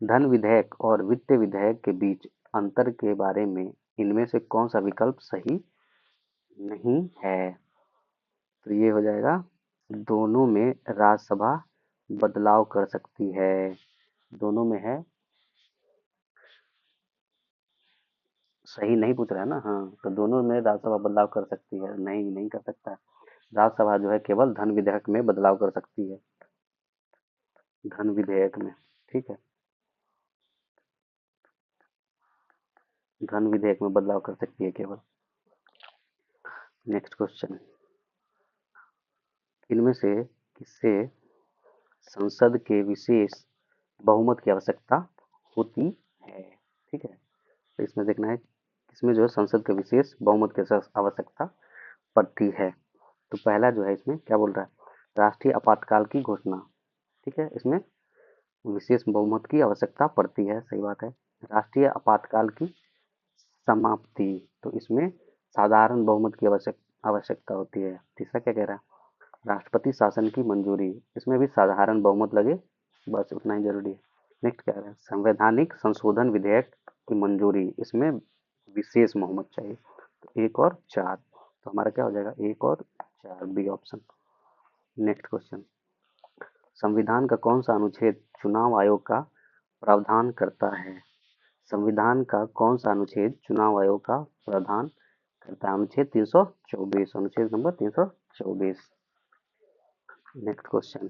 धन विधेयक और वित्त विधेयक के बीच अंतर के बारे में इनमें से कौन सा विकल्प सही नहीं है? तो ये हो जाएगा, दोनों में राज्यसभा बदलाव कर सकती है। दोनों में है, सही नहीं पूछ रहा है ना? हाँ, तो दोनों में राज्यसभा बदलाव कर सकती है, नहीं नहीं कर सकता है। राज्यसभा जो है केवल धन विधेयक में बदलाव कर सकती है, धन विधेयक में। ठीक है, धन विधेयक में बदलाव कर सकती है केवल। नेक्स्ट क्वेश्चन, इनमें से किससे संसद के विशेष बहुमत की आवश्यकता होती है? ठीक है, तो इसमें देखना है इसमें जो है संसद के विशेष बहुमत की आवश्यकता पड़ती है। तो पहला जो है इसमें क्या बोल रहा है, राष्ट्रीय आपातकाल की घोषणा। ठीक है, इसमें विशेष बहुमत की आवश्यकता पड़ती है, सही बात है। राष्ट्रीय आपातकाल की समाप्ति, तो इसमें साधारण बहुमत की आवश्यकता होती है। तीसरा क्या कह रहा है, राष्ट्रपति शासन की मंजूरी, इसमें भी साधारण बहुमत लगे, बस उतना ही जरूरी है। नेक्स्ट क्या है, संवैधानिक संशोधन विधेयक की मंजूरी, इसमें विशेष बहुमत चाहिए। तो 1 और 4, तो हमारा क्या हो जाएगा, 1 और 4, बी ऑप्शन। नेक्स्ट क्वेश्चन, संविधान का कौन सा अनुच्छेद चुनाव आयोग का प्रावधान करता है? संविधान का कौन सा अनुच्छेद चुनाव आयोग का प्रावधान करता है? अनुच्छेद 324, अनुच्छेद नंबर 324। नेक्स्ट क्वेश्चन,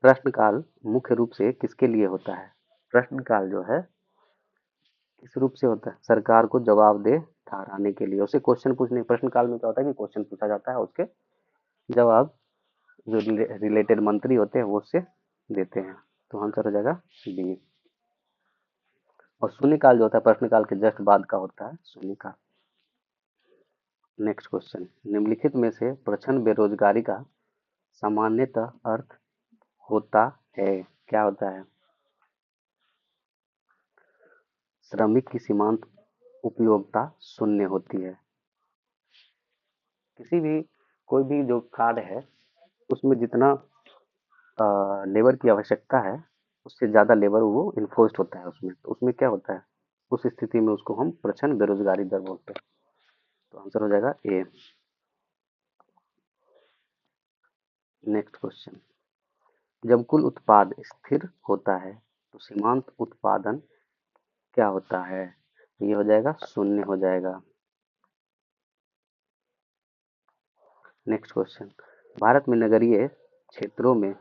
प्रश्नकाल मुख्य रूप से किसके लिए होता है? प्रश्नकाल जो है किस रूप से होता है? सरकार को जवाबदेह ठहराने के लिए, उसे क्वेश्चन पूछने, प्रश्नकाल में क्या होता है कि क्वेश्चन पूछा जाता है, उसके जवाब जो रिलेटेड मंत्री होते हैं वो उससे देते हैं। तो आंसर हो जाएगा बी। और शून्यकाल जो होता है प्रश्नकाल के जस्ट बाद का होता है शून्यकाल। नेक्स्ट क्वेश्चन, निम्नलिखित में से प्रच्छन्न बेरोजगारी का सामान्यतः अर्थ होता है, क्या होता है? श्रमिक की सीमांत उपयोगिता शून्य होती है। किसी भी कोई भी जो कार्य है उसमें जितना लेबर की आवश्यकता है उससे ज़्यादा लेबर वो इन्फोर्स्ड होता है उसमें, तो उसमें क्या होता है, उस स्थिति में उसको हम प्रचंड बेरोजगारी दर बोलते हैं। तो आंसर हो जाएगा ए। नेक्स्ट क्वेश्चन, जब कुल उत्पाद स्थिर होता है तो सीमांत उत्पादन क्या होता है? ये हो जाएगा शून्य हो जाएगा। नेक्स्ट क्वेश्चन, भारत में नगरीय क्षेत्रों में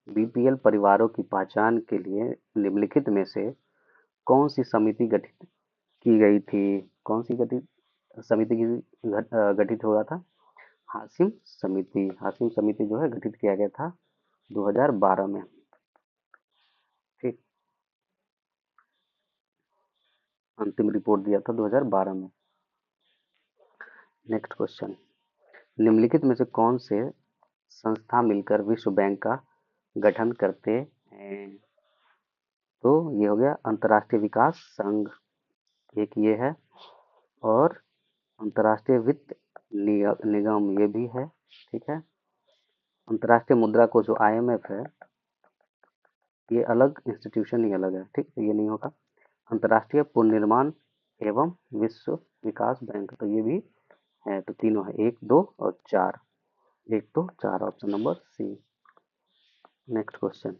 बीपीएल परिवारों की पहचान के लिए निम्नलिखित में से कौन सी समिति गठित की गई थी? कौन सी समिति गठित हुआ था? हाशिम समिति। हाशिम समिति जो है गठित किया गया था 2012 में। ठीक, अंतिम रिपोर्ट दिया था 2012 में। नेक्स्ट क्वेश्चन, निम्नलिखित में से कौन से संस्था मिलकर विश्व बैंक का गठन करते हैं? तो ये हो गया अंतर्राष्ट्रीय विकास संघ, एक ये है, और अंतर्राष्ट्रीय वित्त निगम ये भी है। ठीक है, अंतर्राष्ट्रीय मुद्रा कोष जो आईएमएफ है ये अलग इंस्टीट्यूशन ही अलग है। ठीक, ये नहीं होगा। अंतर्राष्ट्रीय पुनर्निर्माण एवं विश्व विकास बैंक, तो ये भी है। तो तीनों है, 1 2 और 4, 1 2 4, option number C. Next question,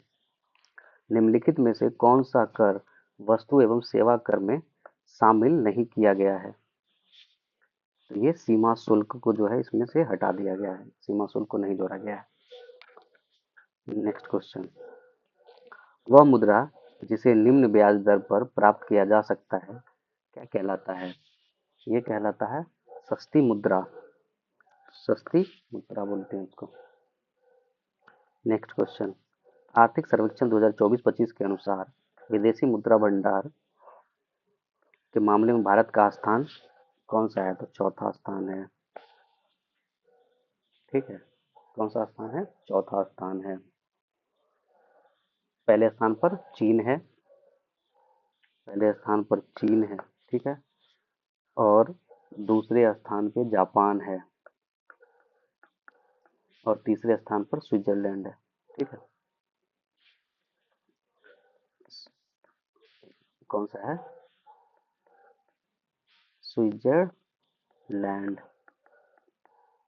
निम्नलिखित में से कौन सा कर वस्तु एवं सेवा कर में शामिल नहीं किया गया है? तो ये सीमा शुल्क को जो है इसमें से हटा दिया गया है, सीमा शुल्क को नहीं जोड़ा गया है। नेक्स्ट क्वेश्चन, वह मुद्रा जिसे निम्न ब्याज दर पर प्राप्त किया जा सकता है क्या कहलाता है? ये कहलाता है सस्ती मुद्रा, सस्ती मुद्रा बोलते हैं उसको। नेक्स्ट क्वेश्चन, आर्थिक सर्वेक्षण 2024-25 के अनुसार विदेशी मुद्रा भंडार के मामले में भारत का स्थान कौन सा है? तो चौथा स्थान है। ठीक है, कौन सा स्थान है? चौथा स्थान है। पहले स्थान पर चीन है, पहले स्थान पर चीन है। ठीक है, और दूसरे स्थान पे जापान है, और तीसरे स्थान पर स्विट्जरलैंड है। ठीक है, कौन सा है? स्विट्जरलैंड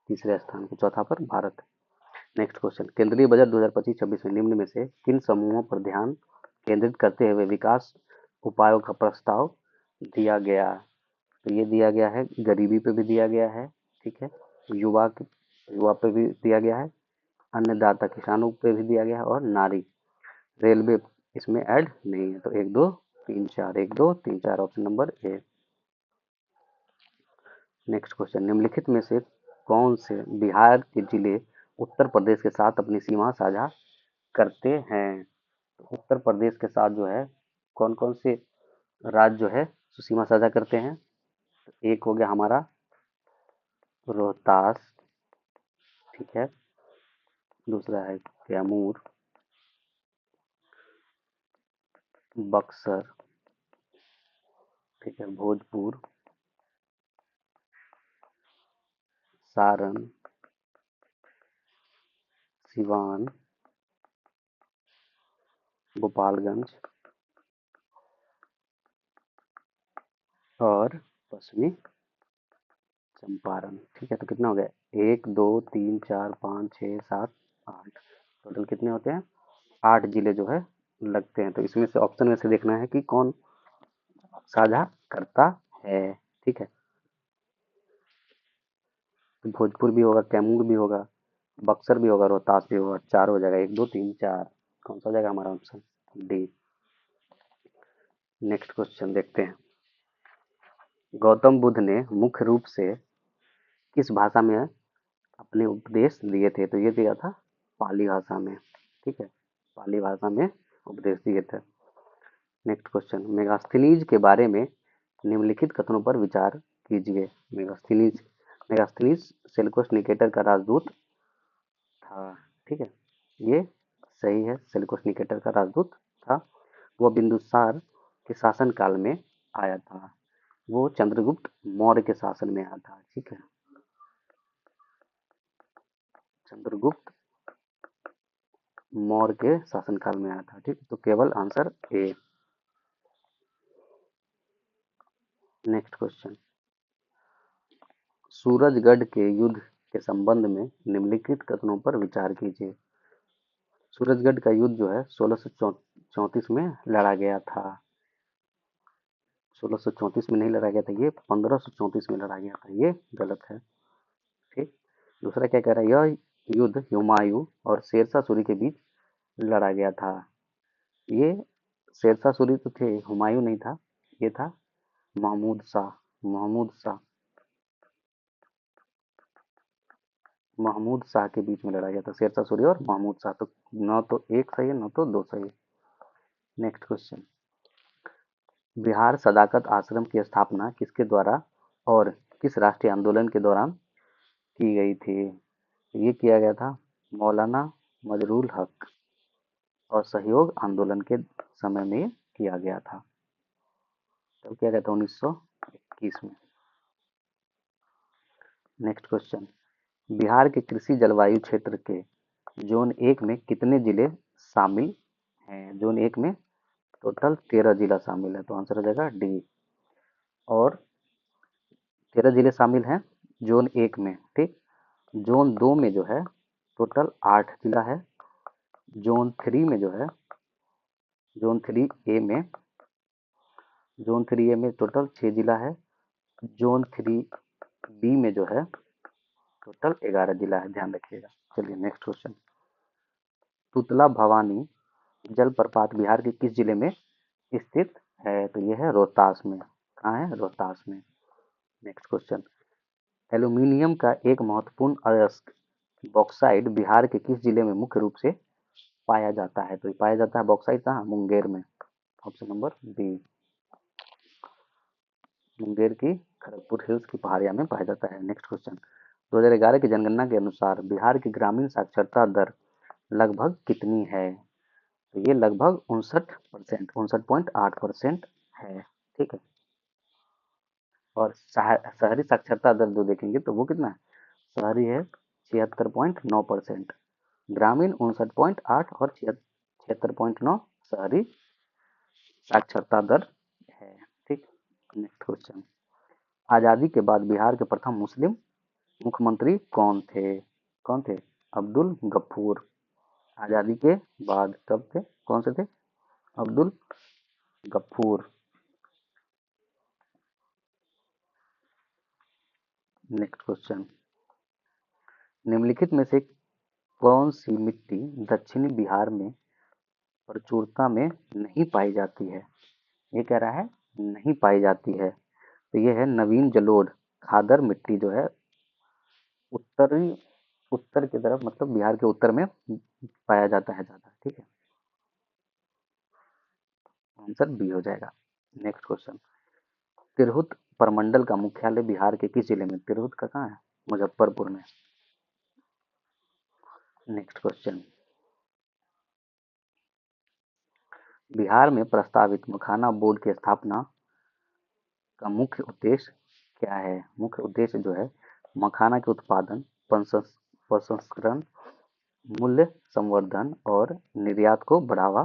तीसरे स्थान पे, चौथा पर भारत। नेक्स्ट क्वेश्चन, केंद्रीय बजट 2025-26 में निम्न में से किन समूहों पर ध्यान केंद्रित करते हुए विकास उपायों का प्रस्ताव दिया गया? तो ये दिया गया है, गरीबी पे भी दिया गया है। ठीक है, युवा पे भी दिया गया है, अन्नदाता किसानों पे भी दिया गया है, और नारी, रेलवे इसमें ऐड नहीं है। तो 1 2 3 4, 1 2 3 4, option number A. Next question, निम्नलिखित में से कौन से बिहार के जिले उत्तर प्रदेश के साथ अपनी सीमा साझा करते हैं? तो उत्तर प्रदेश के साथ जो है कौन कौन से राज्य जो है सीमा साझा करते हैं? एक हो गया हमारा रोहतास, ठीक है, दूसरा है कैमूर, बक्सर, ठीक है, भोजपुर, सारण, सिवान, गोपालगंज और पश्चिमी चंपारण। ठीक है, तो कितना हो गया? 1 2 3 4 5 6 7 8, टोटल कितने होते हैं? 8 जिले जो है लगते हैं। तो इसमें से ऑप्शन में से देखना है कि कौन साझा करता है। ठीक है, तो भोजपुर भी होगा, कैमूर भी होगा, बक्सर भी होगा, रोहतास भी होगा। 4 हो जाएगा, 1 2 3 4, कौन सा हो जाएगा हमारा ऑप्शन डी। नेक्स्ट क्वेश्चन देखते हैं, गौतम बुद्ध ने मुख्य रूप से किस भाषा में अपने उपदेश दिए थे? तो ये दिया था पाली भाषा में। ठीक है, पाली भाषा में उपदेश दिए थे। नेक्स्ट क्वेश्चन, मेगास्थनीज के बारे में निम्नलिखित कथनों पर विचार कीजिए। मेगास्थनीज, मेगास्थनीज सेल्यूकस निकेटर का राजदूत था। ठीक है, ये सही है, सेल्यूकस निकेटर का राजदूत था। वह बिंदुसार के शासन काल में आया था, वो चंद्रगुप्त मौर्य के शासन में आया था। ठीक है, चंद्रगुप्त मौर्य के शासन काल में आया था। ठीक, तो केवल answer A. Next question, Surajgarh के युद्ध के संबंध में निम्नलिखित कथनों पर विचार कीजिए। सूरजगढ़ का युद्ध जो है 1634 में लड़ा गया था। 1634 में नहीं लड़ा गया था, ये 1534 में लड़ा गया था, ये गलत है। ठीक। दूसरा क्या कह रहा है, यह युद्ध हुमायूं और शेरशाह सूरी के बीच लड़ा गया था। ये शेरशाह सूरी तो थे, हुमायूं नहीं था, ये था महमूद शाह। महमूद शाह, महमूद शाह के बीच में लड़ा गया था, शेरशाह सूरी और महमूद शाह। तो न तो एक सही है, न तो दो सही है। नेक्स्ट क्वेश्चन, बिहार सदाकत आश्रम की स्थापना किसके द्वारा और किस राष्ट्रीय आंदोलन के दौरान की गई थी? ये किया गया था मौलाना मजरूल हक और सहयोग आंदोलन के समय में किया गया था। तब किया गया था 1921 में। नेक्स्ट क्वेश्चन, बिहार के कृषि जलवायु क्षेत्र के जोन 1 में कितने जिले शामिल हैं? जोन 1 में टोटल 13 जिला शामिल है, तो आंसर हो जाएगा डी। और 13 जिले शामिल हैं जोन 1 में। ठीक। जोन 2 में जो है टोटल 8 जिला है। जोन 3 में जो है, जोन 3 ए में, जोन 3 ए में टोटल 6 जिला है। जोन 3 बी में जो है टोटल 11 जिला है, ध्यान रखिएगा। चलिए नेक्स्ट क्वेश्चन, तुतला भवानी जलप्रपात बिहार के किस जिले में स्थित है? तो ये है रोहतास में। कहाँ है? रोहतास में। नेक्स्ट क्वेश्चन, एल्यूमीनियम का एक महत्वपूर्ण अयस्क बॉक्साइट बिहार के किस जिले में मुख्य रूप से पाया जाता है? तो ये पाया जाता है बॉक्साइट कहाँ? मुंगेर में। ऑप्शन नंबर बी, मुंगेर की खड़गपुर हिल्स की पहाड़िया में पाया जाता है। नेक्स्ट क्वेश्चन, 2011 की जनगणना के अनुसार बिहार की ग्रामीण साक्षरता दर लगभग कितनी है? तो ये लगभग 59%, 59.8% है। ठीक है। और शहरी साक्षरता दर जो देखेंगे तो वो कितना है? शहरी है 76.9%, ग्रामीण 59.8 और 76.9 शहरी साक्षरता दर है। ठीक। नेक्स्ट क्वेश्चन, आजादी के बाद बिहार के प्रथम मुस्लिम मुख्यमंत्री कौन थे? कौन थे? अब्दुल गफूर। आजादी के बाद कब थे? कौन से थे? अब्दुल गफूर। नेक्स्ट क्वेश्चन, निम्नलिखित में से कौन सी मिट्टी दक्षिणी बिहार में प्रचुरता में नहीं पाई जाती है? ये कह रहा है नहीं पाई जाती है, तो ये है नवीन जलोढ़। खादर मिट्टी जो है उत्तरी, उत्तर की तरफ, मतलब बिहार के उत्तर में पाया जाता है ज्यादा। ठीक है। आंसर बी हो जाएगा। नेक्स्ट क्वेश्चन, तिरहुत प्रमंडल का मुख्यालय बिहार के किस जिले में? तिरहुत का कहाँ है? मुजफ्फरपुर में। नेक्स्ट क्वेश्चन, बिहार में प्रस्तावित मखाना बोर्ड की स्थापना का मुख्य उद्देश्य क्या है? मुख्य उद्देश्य जो है मखाना के उत्पादन, प्रसंस्करण, मूल्य संवर्धन और निर्यात को बढ़ावा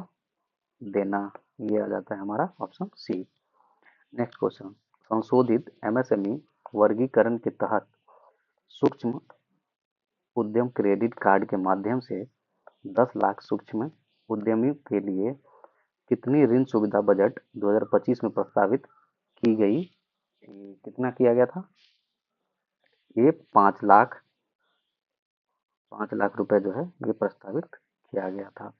देना। ये आ जाता है हमारा ऑप्शन सी। नेक्स्ट क्वेश्चन, संशोधित एमएसएमई वर्गीकरण के तहत सूक्ष्म उद्यम क्रेडिट कार्ड के माध्यम से 10 लाख सूक्ष्म उद्यमियों के लिए कितनी ऋण सुविधा बजट 2025 में प्रस्तावित की गई? कितना किया गया था? ये 5 लाख रुपए जो है ये प्रस्तावित किया गया था।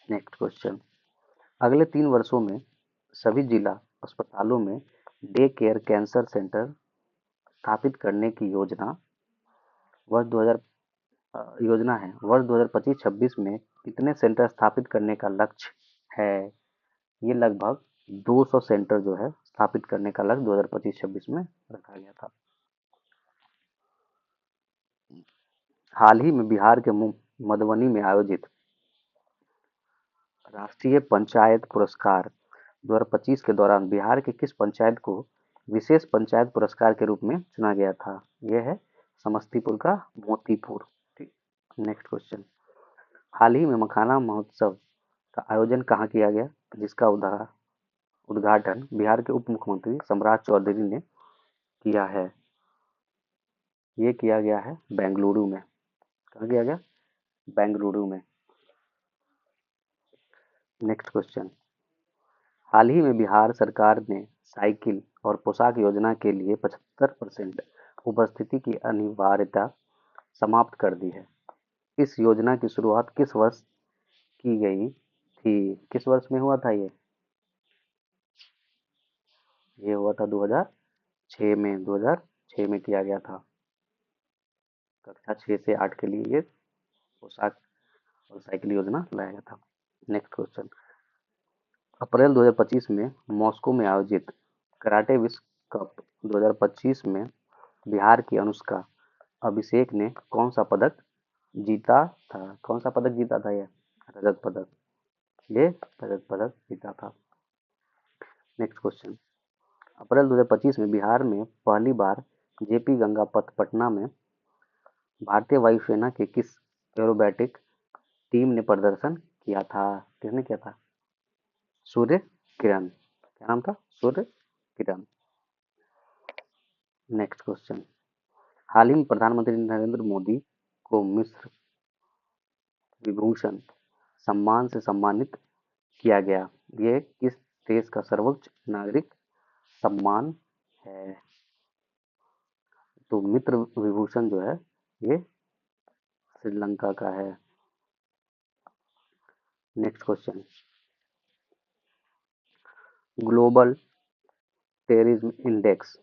नेक्स्ट क्वेश्चन, अगले 3 वर्षों में सभी जिला अस्पतालों में डे केयर कैंसर सेंटर स्थापित करने की वर्ष 2000 योजना है। वर्ष 2025-26 में कितने सेंटर स्थापित करने का लक्ष्य है? ये लगभग 200 सेंटर जो है स्थापित करने का लक्ष्य 2025-26 में रखा गया था। हाल ही में बिहार के मधुबनी में आयोजित राष्ट्रीय पंचायत पुरस्कार 2025 के दौरान बिहार के किस पंचायत को विशेष पंचायत पुरस्कार के रूप में चुना गया था? यह है समस्तीपुर का मोतीपुर। ठीक। नेक्स्ट क्वेश्चन, हाल ही में मखाना महोत्सव का आयोजन कहाँ किया गया, जिसका उद्घाटन बिहार के उप मुख्यमंत्री सम्राट चौधरी ने किया है। ये किया गया है बेंगलुरु में। कहाँ किया गया? बेंगलुरु में। नेक्स्ट क्वेश्चन, हाल ही में बिहार सरकार ने साइकिल और पोशाक योजना के लिए 75% उपस्थिति की अनिवार्यता समाप्त कर दी है। इस योजना की शुरुआत किस वर्ष की गई थी? किस वर्ष में हुआ था ये? ये हुआ था 2006 में। 2006 में किया गया था। कक्षा 6 से 8 के लिए ये पोशाक और साइकिल योजना लाया गया था। नेक्स्ट क्वेश्चन, अप्रैल 2025 में मॉस्को में आयोजित कराटे विश्व कप 2025 में बिहार की अनुष्का अभिषेक ने कौन सा पदक जीता था? कौन सा पदक जीता था ये? रजत पदक। ये रजत पदक जीता था। नेक्स्ट क्वेश्चन, अप्रैल 2025 में बिहार में पहली बार जेपी गंगा पथ पटना में भारतीय वायुसेना के किस एरोबैटिक टीम ने प्रदर्शन किया था? किसने किया था? सूर्य किरण। क्या नाम था? सूर्य किरण। नेक्स्ट क्वेश्चन, हाल ही में प्रधानमंत्री नरेंद्र मोदी को मिस्र विभूषण सम्मान से सम्मानित किया गया। ये किस देश का सर्वोच्च नागरिक सम्मान है? तो मित्र विभूषण जो है ये श्रीलंका का है। Next question, global terrorism index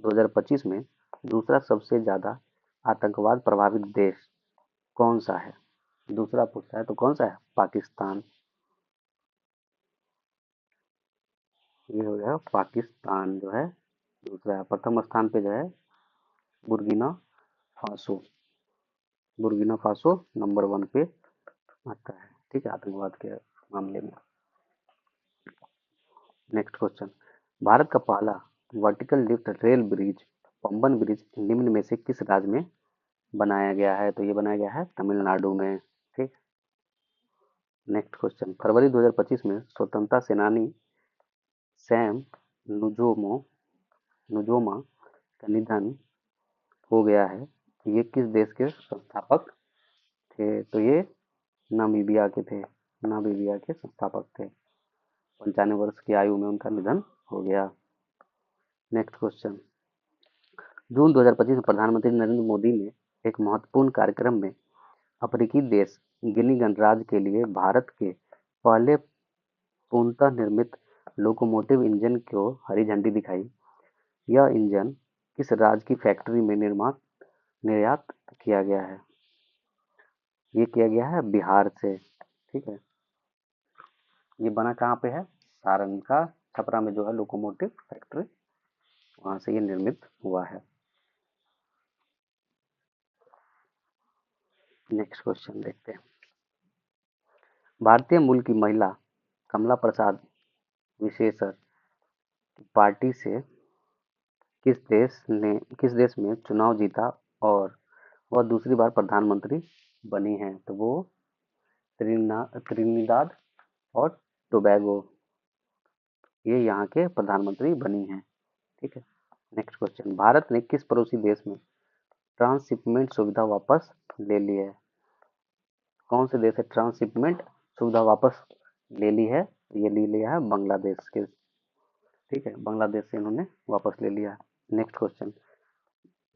2025 में दूसरा सबसे ज्यादा आतंकवाद प्रभावित देश कौन सा है? दूसरा पूछता है तो कौन सा है? पाकिस्तान। ये हो गया पाकिस्तान जो है दूसरा। प्रथम स्थान पे जो है Burkina Faso. Burkina Faso number 1 पे आता है। ठीक है, आतंकवाद के मामले में। नेक्स्ट क्वेश्चन, भारत का पहला vertical lift rail bridge Pamban bridge निम्न में से किस राज्य में बनाया गया है? तो ये बनाया गया है तमिलनाडु में। ठीक। नेक्स्ट क्वेश्चन, फरवरी 2025 में स्वतंत्रता सेनानी सैम नुजोमो नुजोमा का निधन हो गया है। ये किस देश के संस्थापक थे? तो ये नामीबिया के थे। नामीबिया के संस्थापक थे। 95 वर्ष की आयु में उनका निधन हो गया। नेक्स्ट क्वेश्चन, जून 2025 में प्रधानमंत्री नरेंद्र मोदी ने एक महत्वपूर्ण कार्यक्रम में अफ्रीकी देश गिनी गणराज्य के लिए भारत के पहले पूर्णतः निर्मित लोकोमोटिव इंजन को हरी झंडी दिखाई। यह इंजन किस राज्य की फैक्ट्री में निर्यात किया गया है? ये किया गया है बिहार से। ठीक है, ये बना कहाँ पे है? सारण का छपरा में जो है लोकोमोटिव फैक्ट्री, वहां से ये निर्मित हुआ है। नेक्स्ट क्वेश्चन देखते हैं, भारतीय मूल की महिला कमला प्रसाद विशेषर की पार्टी से किस देश में चुनाव जीता और वह दूसरी बार प्रधानमंत्री बनी है? तो वो त्रिनिदाद और टोबैगो, ये यहाँ के प्रधानमंत्री बनी हैं। ठीक है। नेक्स्ट क्वेश्चन, भारत ने किस पड़ोसी देश में ट्रांसशिपमेंट सुविधा वापस ले ली है? कौन से देश है ट्रांसशिपमेंट सुविधा वापस ले ली है? ये ले लिया है बांग्लादेश के। ठीक है, बांग्लादेश से इन्होंने वापस ले लिया। Next question,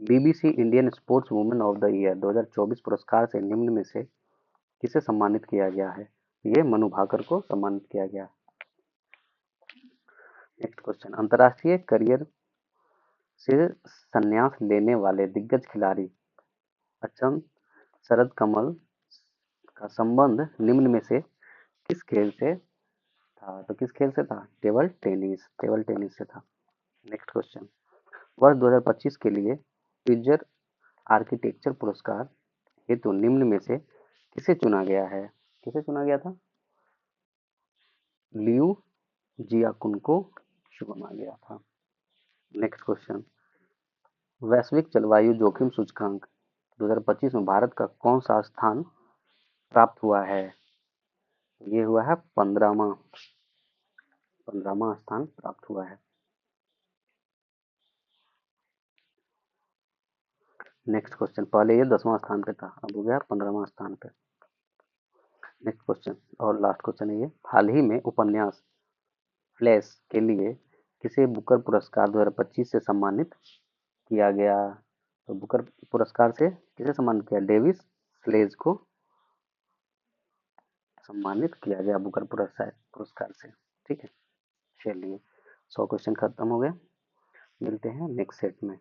BBC Indian sports women of the year 2024 पुरस्कार से निम्न में से किसे सम्मानित किया गया है? ये मनु भाकर को सम्मानित किया गया। नेक्स्ट क्वेश्चन, अंतर्राष्ट्रीय करियर से संन्यास लेने वाले दिग्गज खिलाड़ी अचंत शरद कमल का संबंध निम्न में से किस खेल से था? तो किस खेल से था? Table tennis. टेबल टेनिस से था। नेक्स्ट क्वेश्चन, वर्ष 2025 के लिए फ्यूचर आर्किटेक्चर पुरस्कार हेतु निम्न में से किसे चुना गया है? किसे चुना गया था? लियू जियाकुन को चुना गया था। नेक्स्ट क्वेश्चन, वैश्विक जलवायु जोखिम सूचकांक 2025 में भारत का कौन सा स्थान प्राप्त हुआ है? ये हुआ है 15वां स्थान प्राप्त हुआ है। नेक्स्ट क्वेश्चन, पहले ये 10वां स्थान पे था, अब हो गया 15वां स्थान पे। नेक्स्ट क्वेश्चन और लास्ट क्वेश्चन है ये, हाल ही में उपन्यास फ्लैश के लिए किसे बुकर पुरस्कार 2025 से सम्मानित किया गया? तो बुकर पुरस्कार से किसे सम्मानित किया? डेविस स्लेज को सम्मानित किया गया बुकर पुरस्कार से। ठीक है, चलिए 100 क्वेश्चन खत्म हो गए, मिलते हैं नेक्स्ट सेट में।